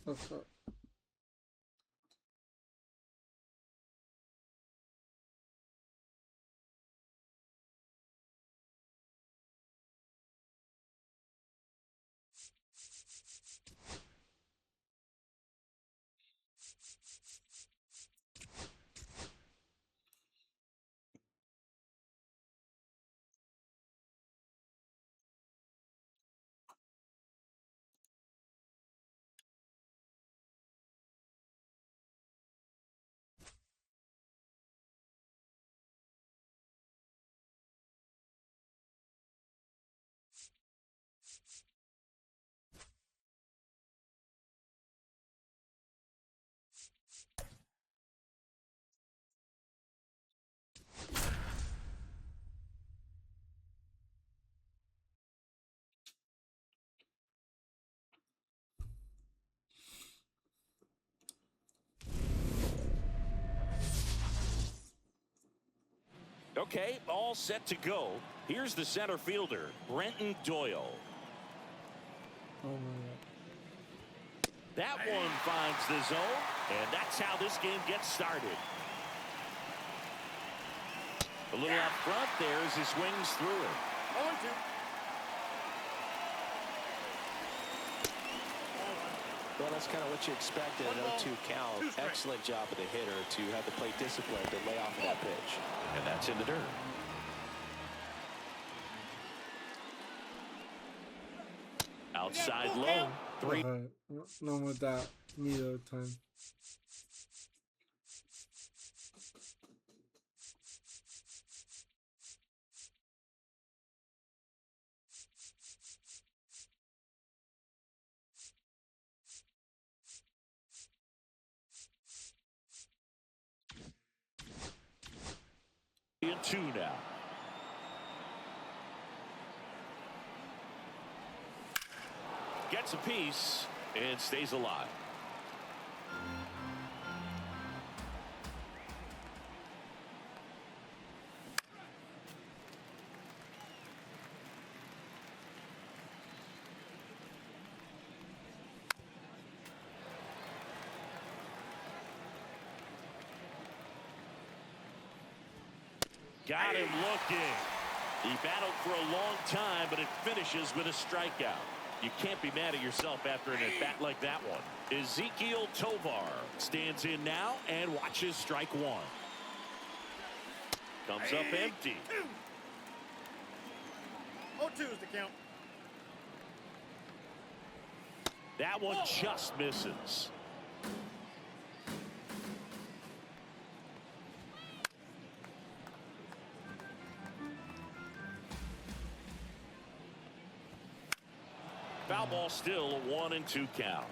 Okay. Okay, all set to go. Here's the center fielder, Brenton Doyle. Oh my God. That one finds the zone, and that's how this game gets started. A little out front there as he swings through it. 0-2. Well, that's kind of what you expected at 0-2 count. Excellent job of the hitter to have the plate discipline to lay off of that pitch. And that's in the dirt. Outside low. 3. Okay. No more that. Neither time. In 2 now. Gets a piece and stays alive. Got him looking. He battled for a long time, but it finishes with a strikeout. You can't be mad at yourself after an at-bat like that one. Ezekiel Tovar stands in now and watches strike 1. Comes up empty. 0-2 is the count. That one just misses. Foul ball, still a 1-2 count.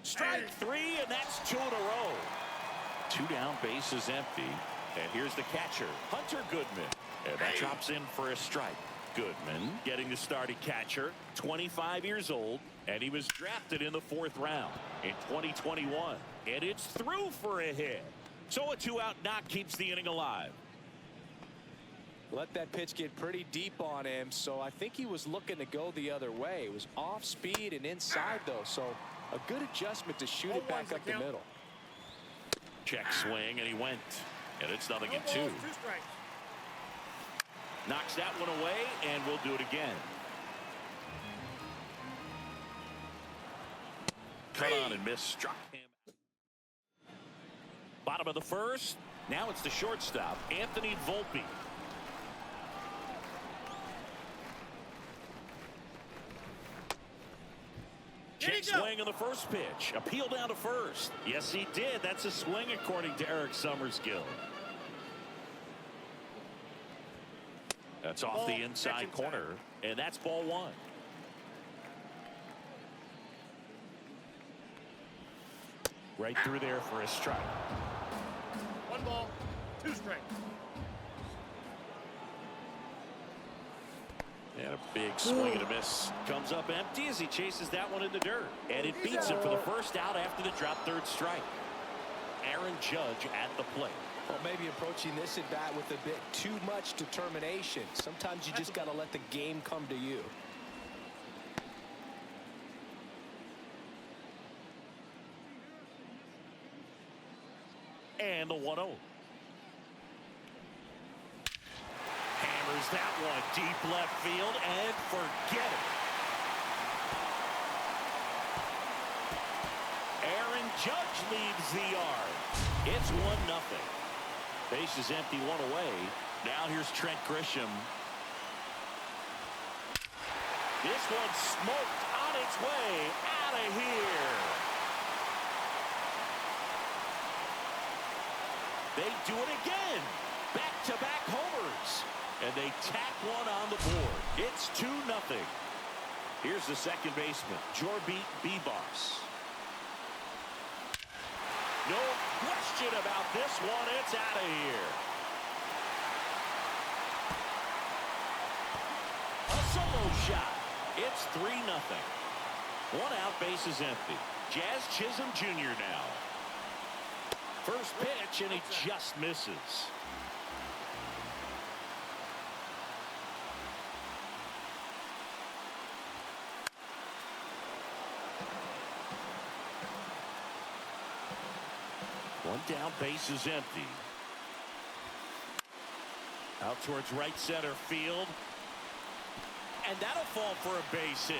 Strike 3, and that's 2 in a row. 2 down, base is empty. And here's the catcher, Hunter Goodman. And that drops in for a strike. Goodman getting the start at catcher, 25 years old, and he was drafted in the 4th round in 2021. And it's through for a hit. So a 2-out knock keeps the inning alive. Let that pitch get pretty deep on him, so I think he was looking to go the other way. It was off speed and inside, though, so a good adjustment to shoot it back up the middle. Check swing, and he went. And it's 0-2. 2 strikes. Knocks that one away, and we'll do it again. Cut on and miss. Struck him. Bottom of the 1st. Now it's the shortstop, Anthony Volpe. Check swing on the first pitch. Appeal down to first. Yes, he did. That's a swing according to Eric Summerskill. That's off the inside corner, and that's ball 1. Right through there for a strike. 1 ball, 2 strikes. And a big swing and a miss. Comes up empty as he chases that one in the dirt. And it beats him for the first out after the drop 3rd strike. Aaron Judge at the plate. Well, maybe approaching this at bat with a bit too much determination. Sometimes you just got to let the game come to you. And the 1-0. Hammers that one deep left field and forget it. Aaron Judge leads the yard. It's 1-0. Base is empty, one away. Now here's Trent Grisham. This one smoked on its way out of here. They do it again. Back-to-back homers. And they tack one on the board. It's 2-0. Here's the second baseman, Jorby Bebos. No question about this one. It's out of here. A solo shot. It's 3-0. One out, base is empty. Jazz Chisholm Jr. now. First pitch, and he just misses. One down, base is empty. Out towards right center field. And that'll fall for a base hit.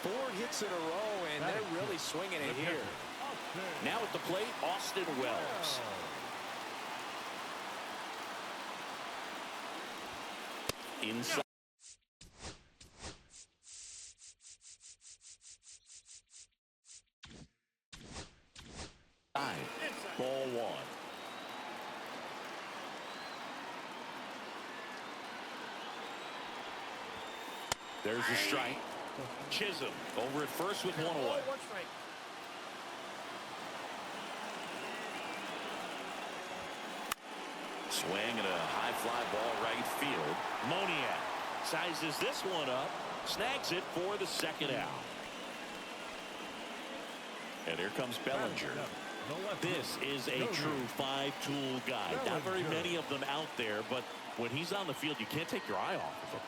4 hits in a row, and they're really swinging it here. Now at the plate, Austin Wells. Inside. Ball 1. There's a strike. Chisholm over at first with 1 away. Swing and a high fly ball right field. Moniak sizes this one up, snags it for the second out. And here comes Bellinger. This is a true 5-tool guy. Not very many of them out there, but when he's on the field, you can't take your eye off of him.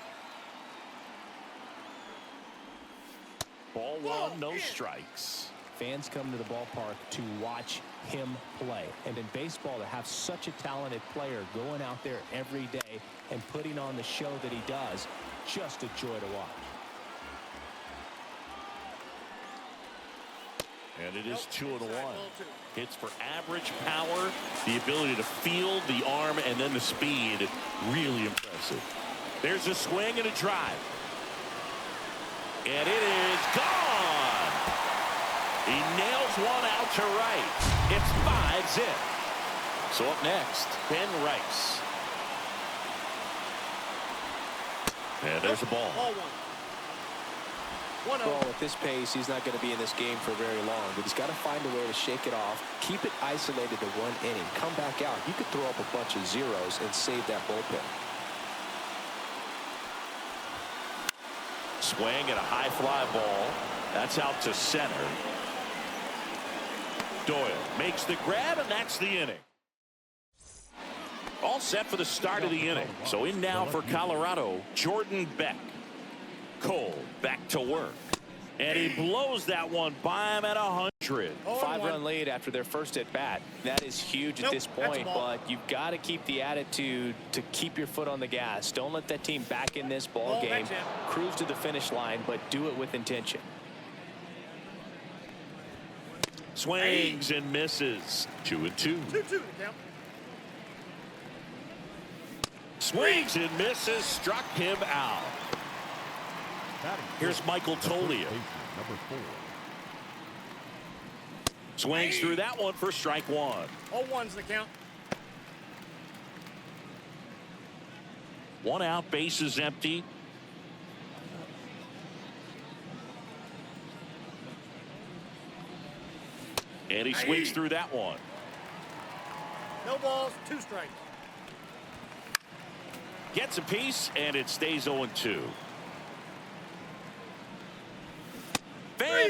Ball 1, no strikes. Fans come to the ballpark to watch him play. And in baseball, to have such a talented player going out there every day and putting on the show that he does, just a joy to watch. And it is 2-1. Hits for average power, the ability to field, the arm, and then the speed. Really impressive. There's a swing and a drive. And it is gone. He nails one out to right. It's 5-zip. So up next, Ben Rice. And there's a ball. Well, at this pace, he's not going to be in this game for very long, but he's got to find a way to shake it off, keep it isolated to 1 inning, come back out. You could throw up a bunch of zeros and save that bullpen. Swing and a high fly ball. That's out to center. Doyle makes the grab, and that's the inning. All set for the start of the inning. So in now for Colorado, Jordan Beck. Cole back to work. And he blows that one by him at 100. 5-run lead after their first at bat. That is huge at this point, but you've got to keep the attitude to keep your foot on the gas. Don't let that team back in this ball game. Cruise to the finish line, but do it with intention. Swings and misses. 2-2. 2-2 to count. Swings and misses. Struck him out. Here's Michael Toglia. Swings through that one for strike 1. All ones the count. 1 out, base is empty. And he swings through that one. No balls, 2 strikes. Gets a piece, and it stays 0-2.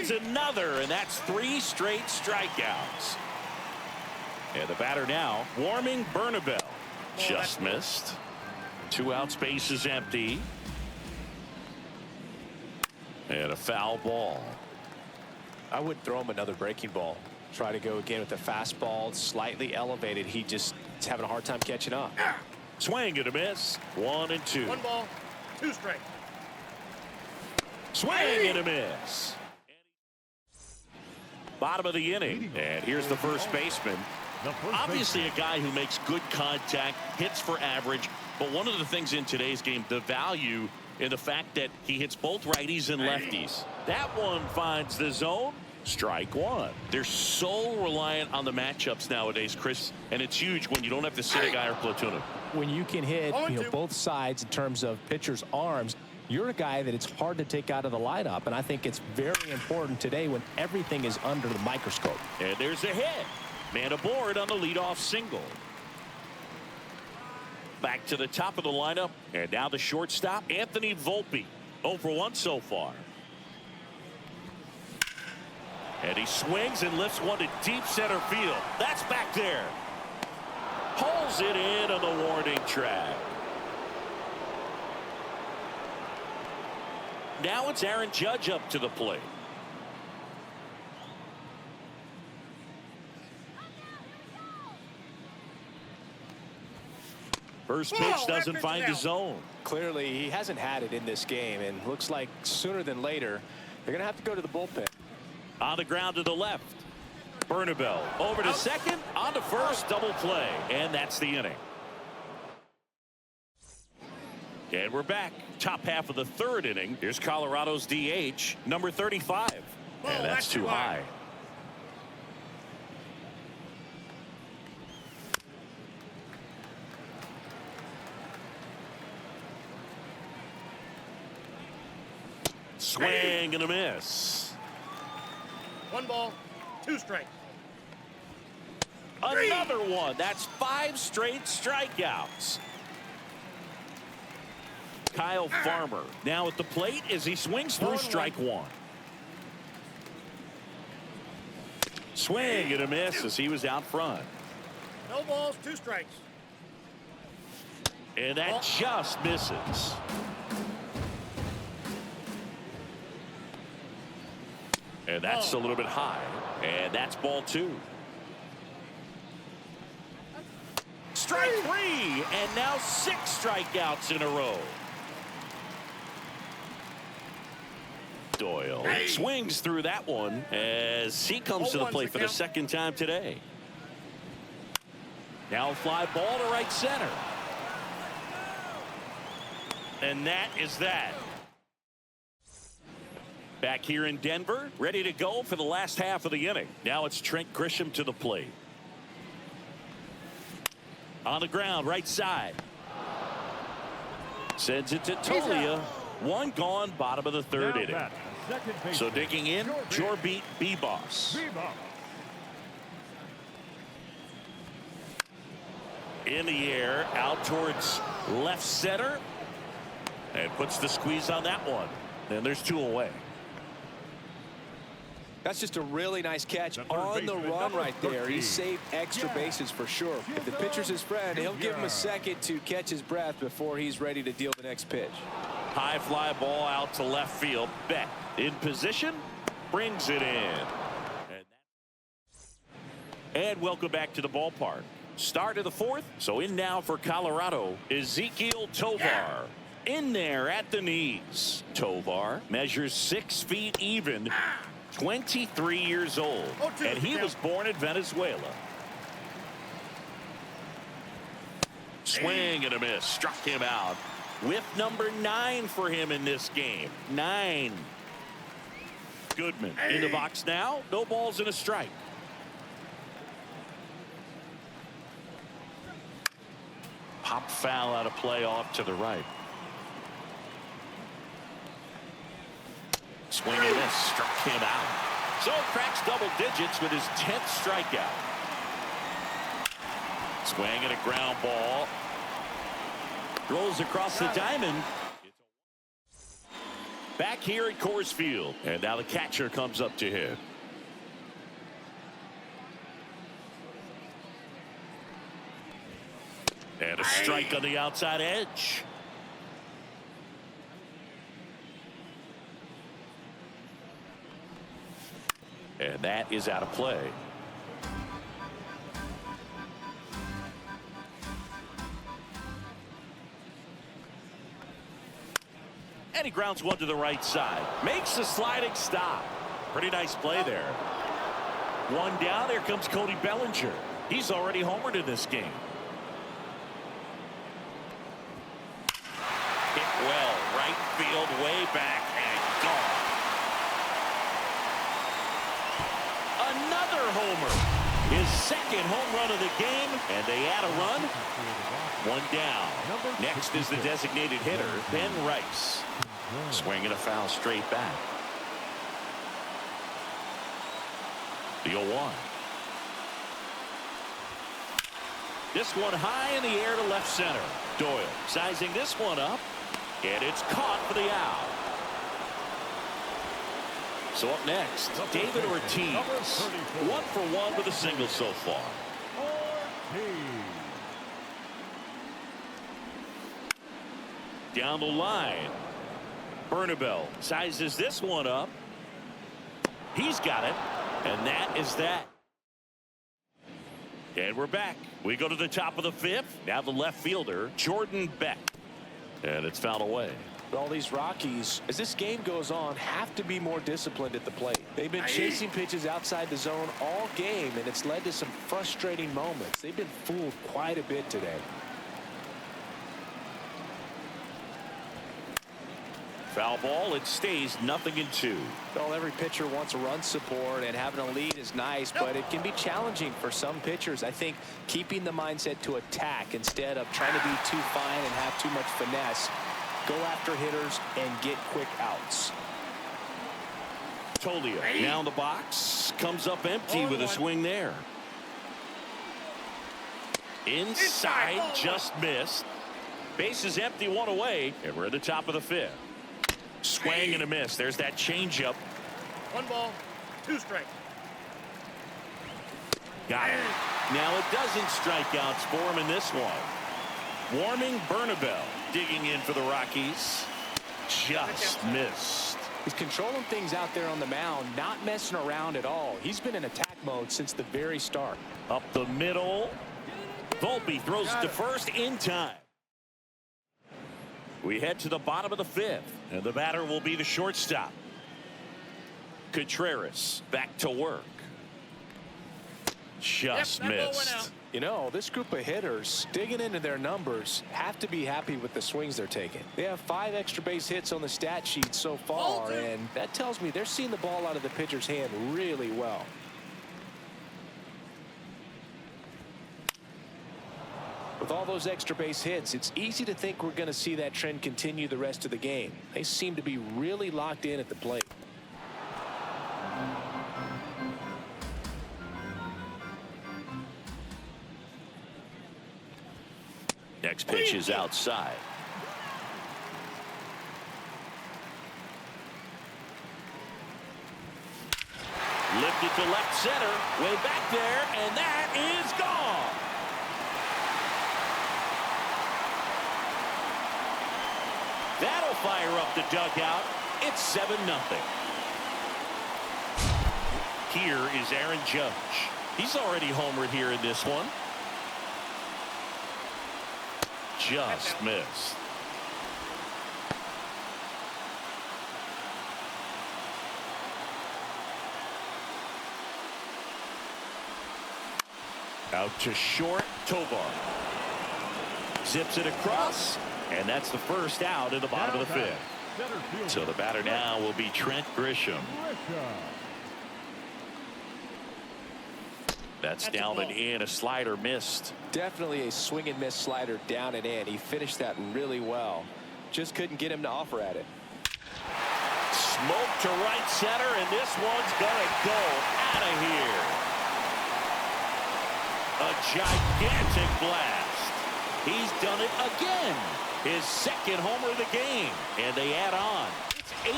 adds another, and that's 3 straight strikeouts. And the batter now, warming Bernabel. Just missed. 2 outs, base is empty. And a foul ball. I would throw him another breaking ball. Try to go again with the fastball, slightly elevated. He just is having a hard time catching up. Swing and a miss. 1 and 2. 1 ball, 2 strikes. Swing and a miss. Bottom of the inning. And here's the first baseman. Obviously a guy who makes good contact, hits for average. But one of the things in today's game, the value in the fact that he hits both righties and lefties. That one finds the zone. Strike 1. They're so reliant on the matchups nowadays, Chris, and it's huge when you don't have to sit a guy or platoon him. When you can hit both sides in terms of pitchers' arms, you're a guy that it's hard to take out of the lineup, and I think it's very important today when everything is under the microscope. And there's a hit. Man aboard on the leadoff single. Back to the top of the lineup, and now the shortstop, Anthony Volpe. 0 for 1 so far. And he swings and lifts one to deep center field. That's back there. Pulls it in on the warning track. Now it's Aaron Judge up to the plate. First pitch doesn't find the zone. Clearly, he hasn't had it in this game, and looks like sooner than later, they're going to have to go to the bullpen. On the ground to the left. Bernabel over to second, on to first, double play, and that's the inning. And we're back. Top half of the 3rd inning. Here's Colorado's DH, number 35. And that's too high. Swing and a miss. 1 ball, 2 strikes. Another one. That's 5 straight strikeouts. Kyle Farmer now at the plate as he swings through strike 1. Swing and a miss as he was out front. No balls, 2 strikes. And that just misses. And that's a little bit high. And that's ball 2. Strike 3. And now 6 strikeouts in a row. Doyle swings through that one as he comes to the plate for the 2nd time today. Now a fly ball to right center. And that is that. Back here in Denver, ready to go for the last half of the inning. Now it's Trent Grisham to the plate. On the ground, right side. Sends it to Tolia. 1 gone, bottom of the 3rd inning. So digging in, Jorbit Bebos. In the air, out towards left center. And puts the squeeze on that one. And there's 2 away. That's just a really nice catch on the run right there. He saved extra bases for sure. If the pitcher's his friend, he'll give him a second to catch his breath before he's ready to deal the next pitch. High fly ball out to left field. Beck in position, brings it in. And welcome back to the ballpark. Start of the 4th. So in now for Colorado, Ezequiel Tovar. In there at the knees. Tovar measures 6 feet even. 23 years old, and he was born in Venezuela. Swing and a miss. Struck him out. With number 9 for him in this game. 9. Goodman in the box now. No balls and a strike. Pop foul out of play off to the right. Swing and miss. Struck him out. So cracks double digits with his 10th strikeout. Swing and a ground ball. Rolls across the diamond. back here at Coors Field. And now the catcher comes up to hit. And a strike on the outside edge. And that is out of play. And he grounds one to the right side. Makes a sliding stop. Pretty nice play there. One down. Here comes Cody Bellinger. He's already homered in this game. Hit well. Right field, way back, and gone. Another homer. His second home run of the game, and they add a run. One down. Next is the designated hitter, Ben Rice. Swinging a foul straight back. The 0-1. This one high in the air to left center. Doyle sizing this one up, and it's caught for the out. So up next, David Ortiz. 1 for 1 with a single so far. Down the line. Bernabel sizes this one up. He's got it, and that is that. And we're back. We go to the top of the 5th. Now the left fielder, Jordan Beck. And it's fouled away. All these Rockies, as this game goes on, have to be more disciplined at the plate. They've been chasing pitches outside the zone all game, and it's led to some frustrating moments. They've been fooled quite a bit today. Foul ball. It stays 0-2. Well, every pitcher wants run support, and having a lead is nice, but it can be challenging for some pitchers. I think keeping the mindset to attack instead of trying to be too fine and have too much finesse. Go after hitters and get quick outs. Tolia down the box. Comes up empty with a swing there. Inside, just missed. Base is empty, one away, and we're at the top of the 5th. Swing and a miss. There's that changeup. 1 ball, 2 strikes. Got it. Now it doesn't strike outs for him in this one. Warming Bernabel. Digging in for the Rockies. Just missed. He's controlling things out there on the mound, not messing around at all. He's been in attack mode since the very start. Up the middle. Volpe throws it to first in time. We head to the bottom of the 5th, and the batter will be the shortstop. Contreras back to work. Just missed. You know, this group of hitters digging into their numbers have to be happy with the swings they're taking. They have 5 extra base hits on the stat sheet so far, and that tells me they're seeing the ball out of the pitcher's hand really well. With all those extra base hits, it's easy to think we're going to see that trend continue the rest of the game. They seem to be really locked in at the plate. Next pitch is outside. Lifted to left center. Way back there, and that is gone. That'll fire up the dugout. It's 7-0. Here is Aaron Judge. He's already homered here in this one. Just missed. Out to short, Tovar. Zips it across, and that's the first out in the bottom of the 5th. So the batter now will be Trent Grisham. That's down and in. A slider missed. Definitely a swing and miss slider down and in. He finished that really well. Just couldn't get him to offer at it. Smoke to right center, and this one's gonna go out of here. A gigantic blast. He's done it again. His second homer of the game, and they add on. 8-0.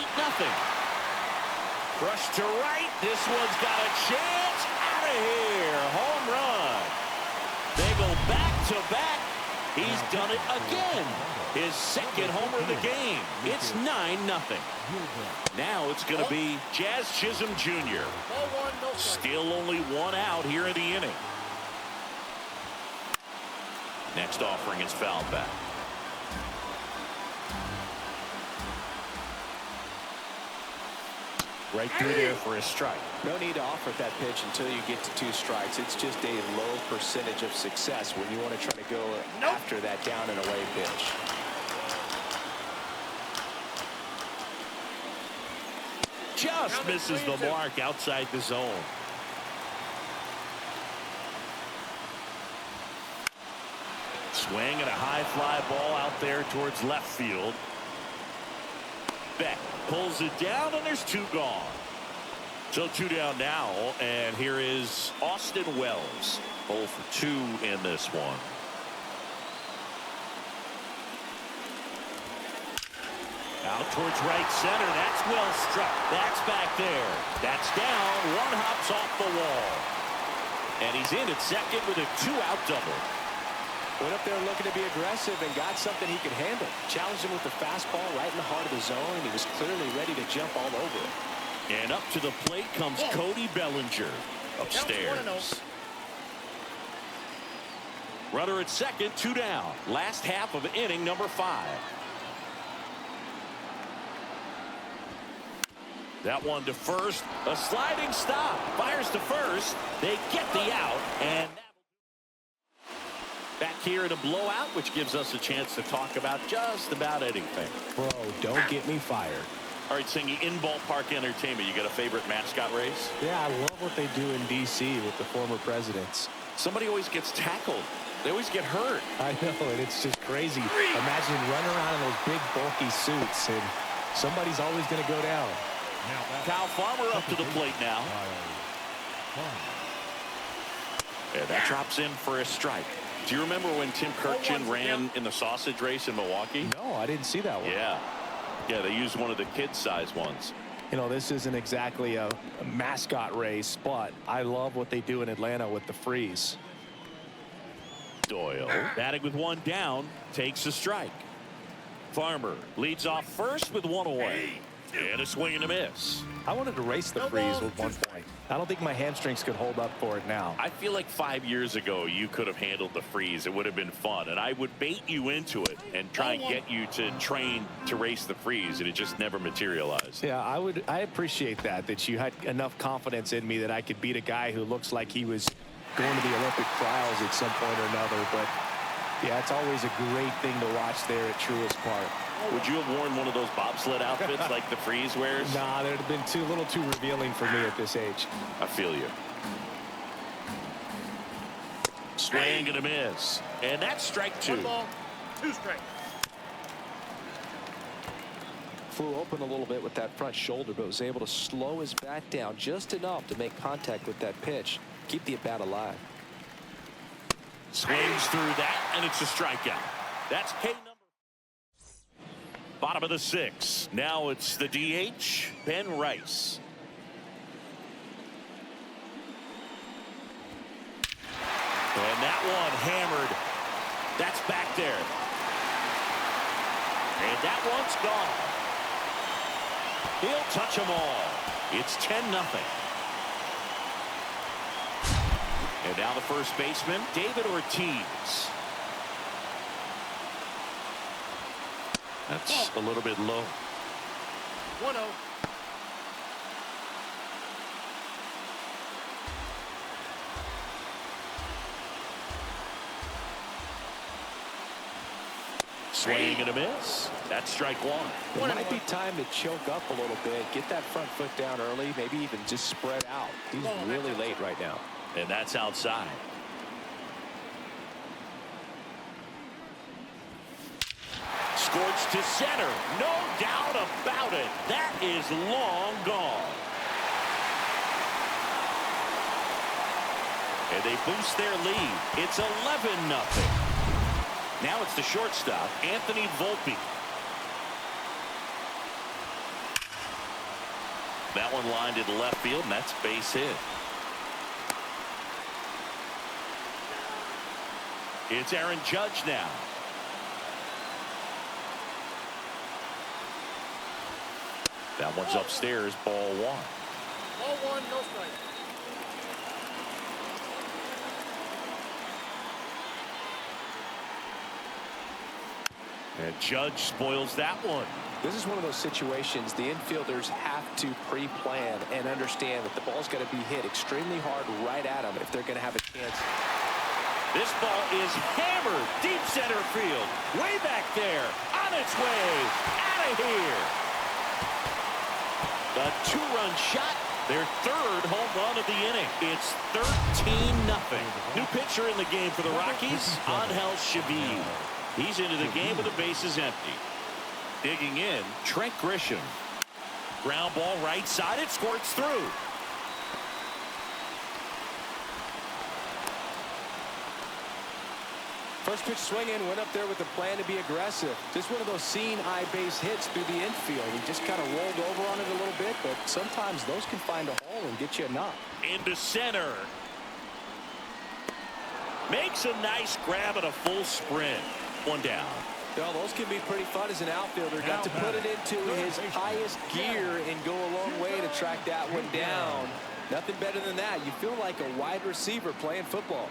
Crushed to right. This one's got a chance. Out of here. Home run. They go back-to-back. He's done it again. His second homer of the game. It's 9-0. Now it's going to be Jazz Chisholm Jr. Still only one out here in the inning. Next offering is fouled back. Right through there for a strike. No need to offer that pitch until you get to 2 strikes. It's just a low percentage of success when you want to try to go after that down and away pitch. Just misses the mark outside the zone. Swing and a high fly ball out there towards left field. Beck pulls it down, and there's 2 gone. So 2 down now, and here is Austin Wells. 0 for 2 in this one. Out towards right center. That's well struck. That's back there. That's down. 1 hops off the wall. And he's in at second with a 2-out double. Went up there looking to be aggressive and got something he could handle. Challenged him with the fastball right in the heart of the zone, and he was clearly ready to jump all over it. And up to the plate comes Cody Bellinger. Upstairs. Runner at second, 2 down. Last half of inning number 5. That one to first. A sliding stop. Fires to first. They get the out. And back here in a blowout, which gives us a chance to talk about just about anything. Bro, don't get me fired. All right, Singy, in ballpark entertainment, you got a favorite mascot race? Yeah, I love what they do in D.C. with the former presidents. Somebody always gets tackled. They always get hurt. I know, and it's just crazy. Imagine running around in those big, bulky suits, and somebody's always going to go down. Kyle Farmer up to the plate now. And that drops in for a strike. Do you remember when Tim Kirkchin ran in the sausage race in Milwaukee? No, I didn't see that one. Yeah, they used one of the kid-size ones. You know, this isn't exactly a mascot race, but I love what they do in Atlanta with the freeze. Doyle, batting with 1 down, takes a strike. Farmer leads off first with 1 away. And a swing and a miss. I wanted to race the freeze at one point. I don't think my hamstrings could hold up for it now. I feel like 5 years ago you could have handled the freeze. It would have been fun, and I would bait you into it and try and get you to train to race the freeze, and it just never materialized. Yeah, I appreciate that you had enough confidence in me that I could beat a guy who looks like he was going to the Olympic trials at some point or another. But yeah, it's always a great thing to watch there at Truist Park. Would you have worn one of those bobsled outfits like the freeze wears? Nah, that would have been a little too revealing for me at this age. I feel you. Swing and a miss. And that's strike 2. 1 ball, 2 strikes. Flew open a little bit with that front shoulder, but was able to slow his bat down just enough to make contact with that pitch. Keep the at-bat alive. Swings through that, and it's a strikeout. That's K number. Bottom of the 6th. Now it's the DH, Ben Rice. And that one hammered. That's back there. And that one's gone. He'll touch them all. It's 10-0. And now the first baseman, David Ortiz. That's a little bit low. 1-0. Swing and a miss. That's strike 1. It might be time to choke up a little bit, get that front foot down early, maybe even just spread out. He's really late right now. And that's outside. Scorched to center. No doubt about it. That is long gone. And they boost their lead. It's 11-0. Now it's the shortstop, Anthony Volpe. That one lined into left field, and that's base hit. It's Aaron Judge now. That one's upstairs, ball one. Ball one, no strike. And Judge spoils that one. This is one of those situations the infielders have to pre-plan and understand that the ball's got to be hit extremely hard right at them if they're going to have a chance. This ball is hammered deep center field. Way back there. On its way. Out of here. The two-run shot. Their third home run of the inning. It's 13-0. New pitcher in the game for the Rockies, Angel Chavez. He's into the game with the bases empty. Digging in, Trent Grisham. Ground ball right side. It squirts through. First pitch swinging, went up there with the plan to be aggressive. Just one of those seeing eye base hits through the infield. He just kind of rolled over on it a little bit, but sometimes those can find a hole and get you a knock. Into center. Makes a nice grab at a full sprint. One down. Well, those can be pretty fun as an outfielder. Got to put it into his highest gear and go a long way to track that one down. Nothing better than that. You feel like a wide receiver playing football.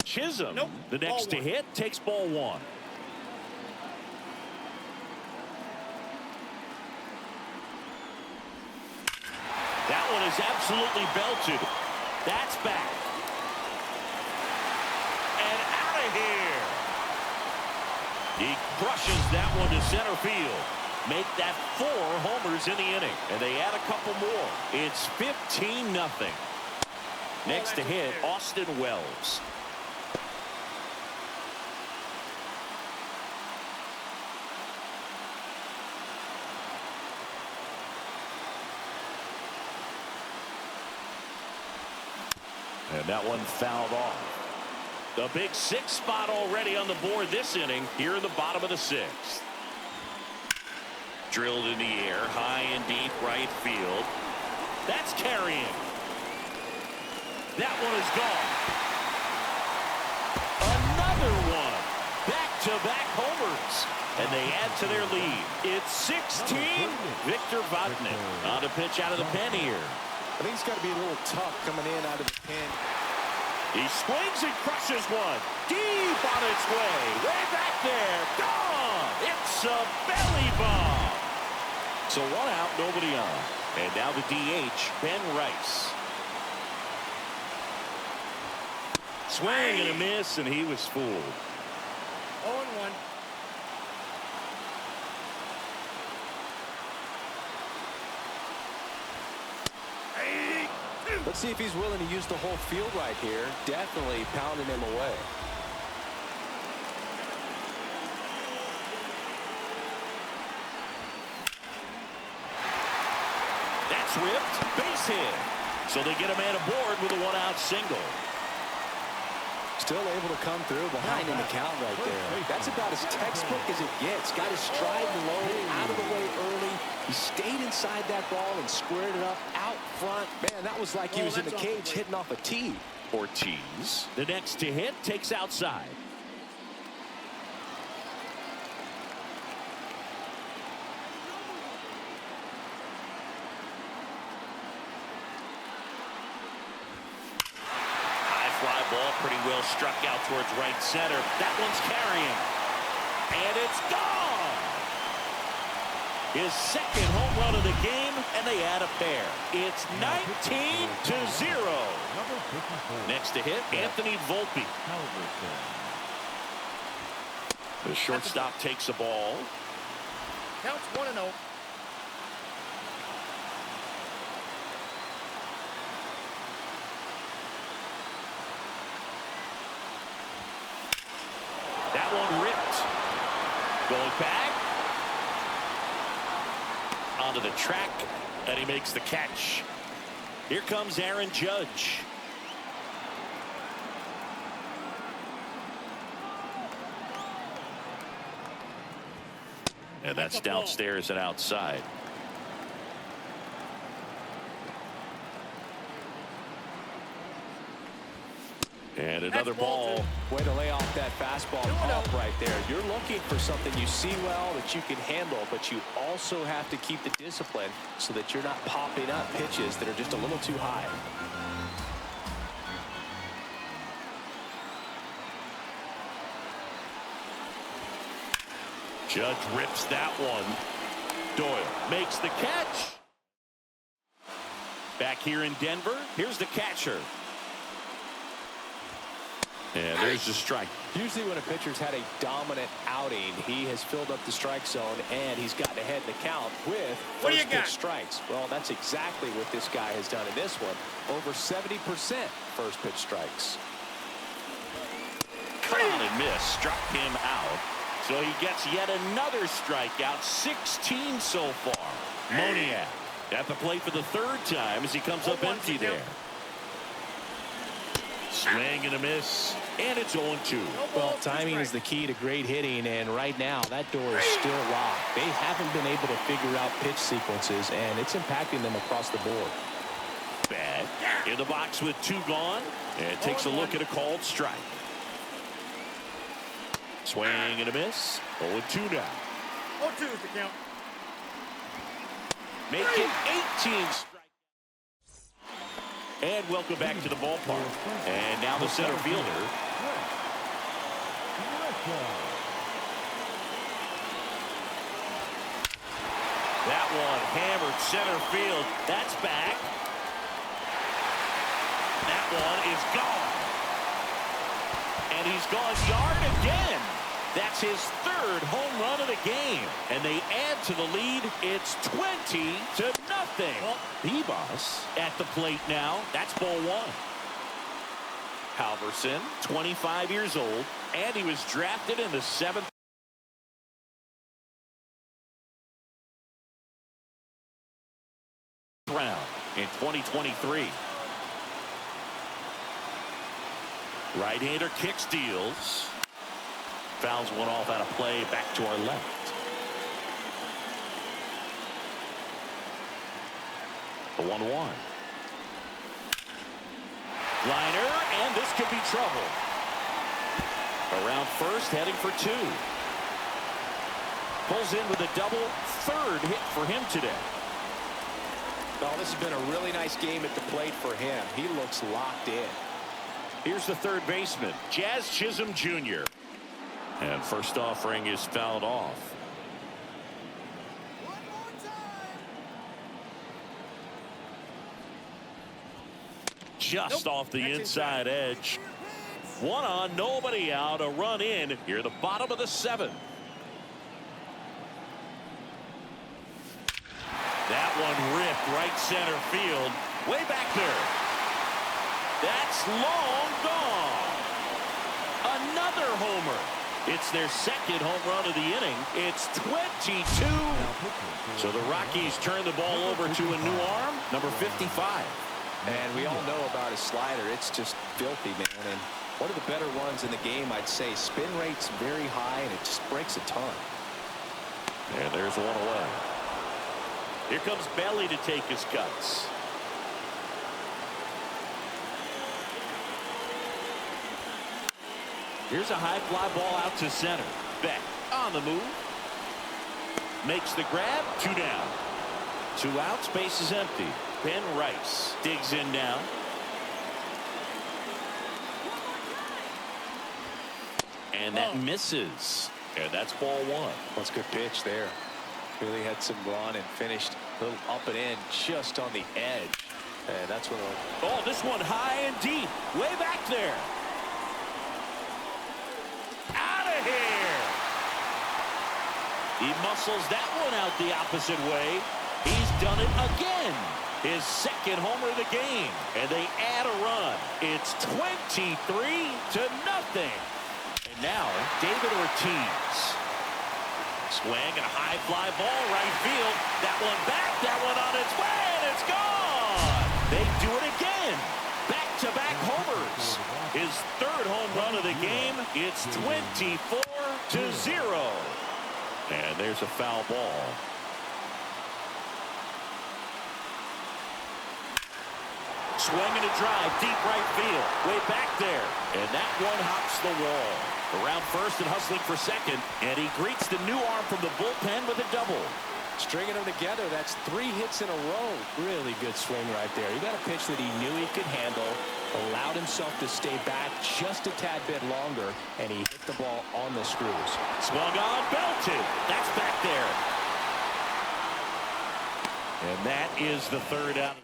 Chisholm, nope. the next to hit, takes ball one. That one is absolutely belted. That's back. And out of here. He crushes that one to center field. Make that 4 homers in the inning. And they add a couple more. It's 15-0. Next to hit, Austin Wells. And that one fouled off. The big 6 spot already on the board this inning here in the bottom of the 6th. Drilled in the air, high and deep right field. That's carrying. That one is gone. Another one. Back-to-back homers. And they add to their lead. It's 16. Victor Vodnik on a pitch out of the pen here. I think it's got to be a little tough coming in out of the pen. He swings and crushes one. Deep on its way. Way back there. Gone. It's a belly bomb. So 1 out, nobody on. And now the DH, Ben Rice. Swing and a miss, and he was fooled. 0-1. Let's see if he's willing to use the whole field right here. Definitely pounding him away. That's ripped. Base hit. So they get a man aboard with a 1-out single. Still able to come through behind in the count right there. That's about as textbook as it gets. Got his stride low, out of the way early. He stayed inside that ball and squared it up out front. Man, that was like he was in the cage hitting off a tee. Ortiz, the next to hit, takes outside. Fly ball pretty well struck out towards right center. That one's carrying. And it's gone. His second home run of the game, and they add a pair. It's 19-0. Next to hit, Anthony Volpe. The shortstop takes a ball. Counts 1-0. That one ripped. Going back. Onto the track. And he makes the catch. Here comes Aaron Judge. And that's downstairs and outside. And another ball. Way to lay off that fastball pump right there. You're looking for something you see well that you can handle, but you also have to keep the discipline so that you're not popping up pitches that are just a little too high. Judge rips that one. Doyle makes the catch. Back here in Denver, here's the catcher. And there's the strike. Usually when a pitcher's had a dominant outing, he has filled up the strike zone and he's gotten ahead in the count with first pitch strikes. Well, that's exactly what this guy has done in this one. Over 70% first pitch strikes. On and miss, struck him out. So he gets yet another strikeout, 16 so far. Moniak at the plate for the third time as he comes up empty there. Swing and a miss, and it's 0-2. Well, timing is the key to great hitting, and right now that door is still locked. They haven't been able to figure out pitch sequences, and it's impacting them across the board. Bad in the box with 2 gone, and takes a look at a called strike. Swing and a miss, 0-2 now. 0-2 is the count. Make it 18 strikes. And welcome back to the ballpark. And now the center fielder. That one hammered center field. That's back. That one is gone. And he's gone yard again. That's his 3rd home run of the game. And they add to the lead. It's 20-0. Bebas at the plate now. That's ball 1. Halverson, 25 years old, and he was drafted in the 7th round in 2023. Right-hander kick steals. Fouls one off out of play back to our left. The 1-1. Liner, and this could be trouble. Around first, heading for 2. Pulls in with a double, 3rd hit for him today. Well, this has been a really nice game at the plate for him. He looks locked in. Here's the third baseman, Jazz Chisholm Jr. And first offering is fouled off. Just off the inside edge. 1 on, nobody out, a run in. Here the bottom of the 7th. That one ripped right center field. Way back there. That's long gone. Another homer. It's their 2nd home run of the inning. It's 22. So the Rockies turn the ball over to a new arm, number 55. And we all know about his slider. It's just filthy, man. And one of the better ones in the game, I'd say. Spin rate's very high, and it just breaks a ton. And there's one away. Here comes Belly to take his cuts. Here's a high fly ball out to center. Beck on the move. Makes the grab. 2 down. 2 outs. Base is empty. Ben Rice digs in now. And that misses. And that's ball 1. That's a good pitch there. Really had some run and finished a little up and in just on the edge. And that's when. Oh, this one high and deep. Way back there. Out of here. He muscles that one out the opposite way. He's done it again. His 2nd homer of the game. And they add a run. It's 23-0. And now, David Ortiz. Swing and a high fly ball right field. That one back. That one on its way. And it's gone. They do it again. Back-to-back homers. His 3rd home run of the game. It's 24-0. And there's a foul ball. Swinging a drive, deep right field, way back there. And that one hops the wall. Around first and hustling for second. And he greets the new arm from the bullpen with a double. Stringing them together, that's 3 hits in a row. Really good swing right there. He got a pitch that he knew he could handle, allowed himself to stay back just a tad bit longer, and he hit the ball on the screws. Swung on, belted. That's back there. And that is the third out of the inning.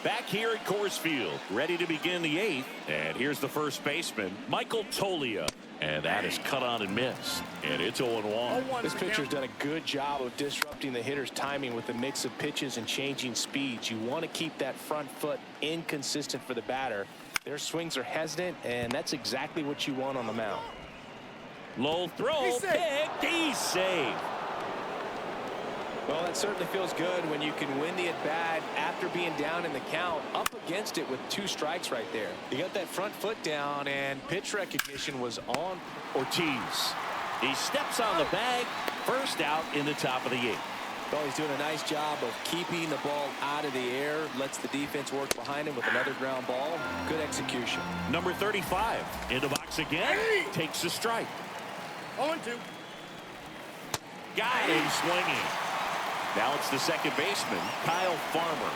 Back here at Coors Field, ready to begin the 8th. And here's the first baseman, Michael Tolia. And that is cut on and missed. And it's 0-1. This pitcher's done a good job of disrupting the hitter's timing with the mix of pitches and changing speeds. You want to keep that front foot inconsistent for the batter. Their swings are hesitant, and that's exactly what you want on the mound. Low throw, picked, he's safe. Well, that certainly feels good when you can win the at-bat after being down in the count, up against it with 2 strikes right there. You got that front foot down, and pitch recognition was on. Ortiz. He steps on the bag, first out in the top of the 8th. Well, he's doing a nice job of keeping the ball out of the air, lets the defense work behind him with another ground ball. Good execution. Number 35 in the box again, takes a strike. 0-2. Got him swinging. Now it's the second baseman, Kyle Farmer.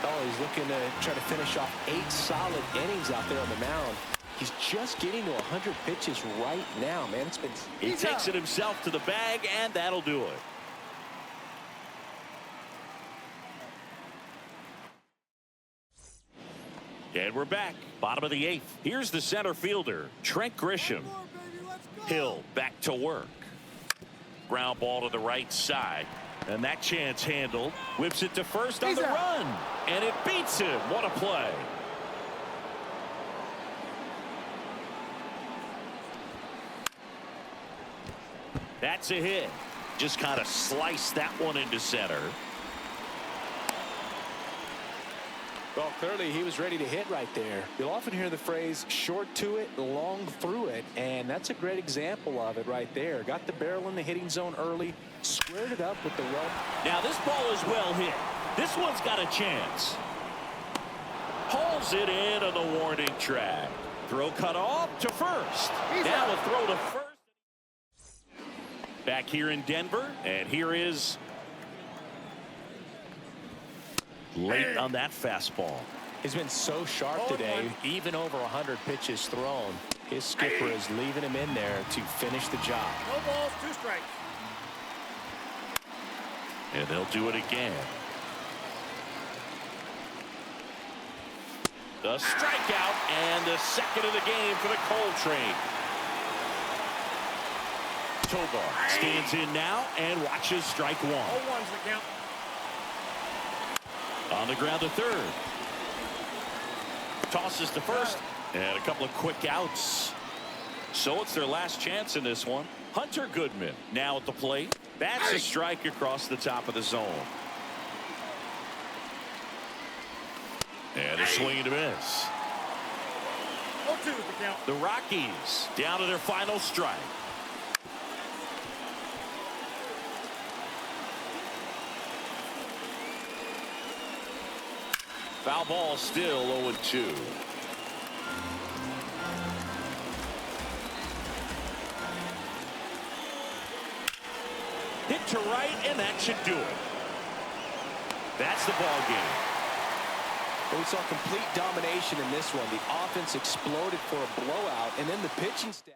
Oh, he's looking to try to finish off 8 solid innings out there on the mound. He's just getting to 100 pitches right now, man. It's been. He takes it himself to the bag, and that'll do it. And we're back. Bottom of the 8th. Here's the center fielder, Trent Grisham. Hill back to work. Ground ball to the right side. And that chance handled. Whips it to first on the run. And it beats him. What a play. That's a hit. Just kind of sliced that one into center. Well, clearly he was ready to hit right there. You'll often hear the phrase short to it, long through it, and that's a great example of it right there. Got the barrel in the hitting zone early, squared it up with the well. Now this ball is well hit. This one's got a chance. Hauls it in on the warning track. Throw cut off to first. Now a throw to first. Back here in Denver, and here is late on that fastball. He's been so sharp today, even over 100 pitches thrown. His skipper is leaving him in there to finish the job. No balls, 2 strikes. And they'll do it again. The strikeout and the second of the game for the Coltrane. Tovar stands in now and watches strike 1. 0-1's the count. On the ground to third. Tosses to first. And a couple of quick outs. So it's their last chance in this one. Hunter Goodman now at the plate. That's a strike across the top of the zone. And a swing and a miss. 0-2's the count. The Rockies down to their final strike. Foul ball still 0-2. Hit to right, and that should do it. That's the ball game. We saw complete domination in this one. The offense exploded for a blowout, and then the pitching staff.